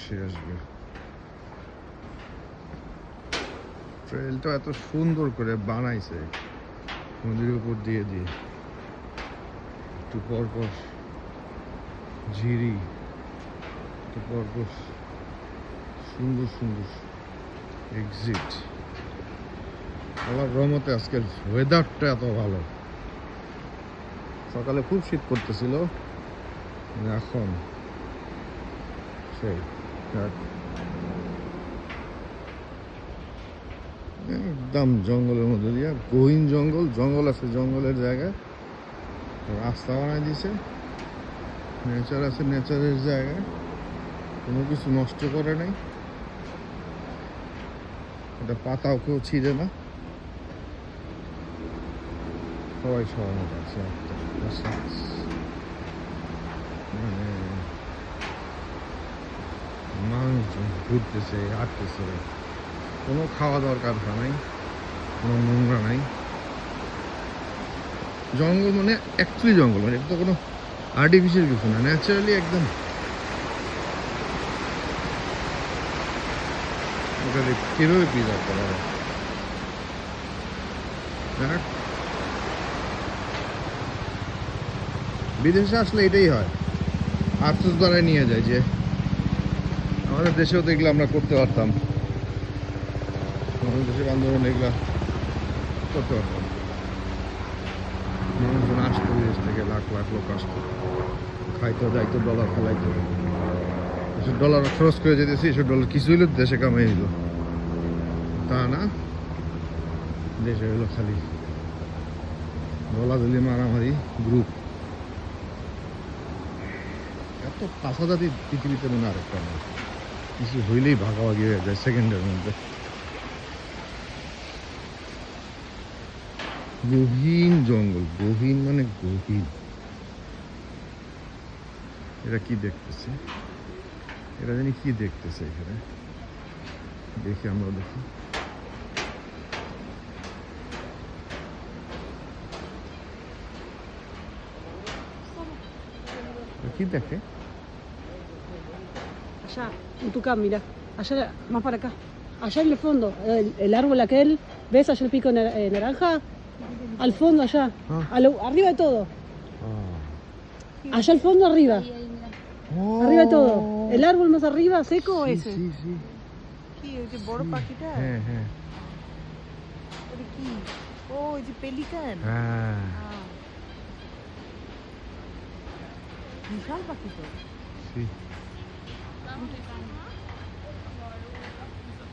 অবশ্যই আসবে। ট্রেলটা এত সুন্দর করে বানাইছে নদীর উপর দিয়ে দিয়ে, একটু পরপর ঝিরি, একটু পরপর সুন্দর সুন্দর এক্সিট। আল্লাহর রহমতে আজকের ওয়েদারটা এত ভালো। সকালে খুব শীত করতেছিল, এখন সেই একদম জঙ্গলের মধ্যে দিয়ে, গহীন জঙ্গল, জঙ্গল আছে জঙ্গলের জায়গায় রাস্তা বানাই দিছে, নেচার আছে নেচারের জায়গায়, কোনো কিছু নষ্ট করে নাই, এটা পাতাও কেউ ছিঁড়ে না, সবাই সহমত আছে। মানে মানুষজন ঘুরতেছে হাঁটতেছে, কোনো খাওয়া দাওয়ার কারখানা নাই, কোনো নোংরা নাই। জঙ্গল মানে অ্যাকচুয়ালি জঙ্গল, মানে এটা তো কোনো আর্টিফিশিয়াল কিছু না, ন্যাচারালি একদম। এটা কীভাবে প্রিজার্ভ করা হবে? বিদেশে আসলে এটাই হয়, আফসোস দ্বারাই নিয়ে যায় যে আমাদের দেশেও তো এগুলো আমরা করতে পারতাম, আমাদের দেশের আন্দোলন এগুলো করতে পারতাম। মানুষজন আসতো বিদেশ থেকে, লাখ লাখ লোক আসতো, খাইতো যাইতো, ডলার ফেলাইতো, এসব ডলার খরচ করে যেতেছি, এসব ডলার কিছু হইলো দেশে কামাই দিল, তা না, দেশে হইলো খালি দলাদলি মারামারি গ্রুপ। এত পাশাদাতি পৃথিবীতে মনে আরেকটা নেই, কিছু হইলেই ভাগাভাগি হয়ে যায় সেকেন্ডের মধ্যে। গহীন জঙ্গল, গহীন মানে গহীন। এরা কি দেখতেছে, এরা জানি কি দেখতেছে এখানে, দেখি আমরা দেখি। কি দেখে? Allá, en tu cam, mira. Allá, más para acá. Allá en el fondo, el árbol aquel, ¿ves allá el pico naranja? Al fondo, allá. Arriba de todo. Allá al fondo, arriba. Arriba de todo. El árbol más arriba, seco, sí, ese. Sí, sí. কি ওই যে বড় পাখিটা? হ্যাঁ হ্যাঁ ওটা কি? ও ওই যে পেলিকান। হ্যাঁ, বিশাল পাখি তো। sí.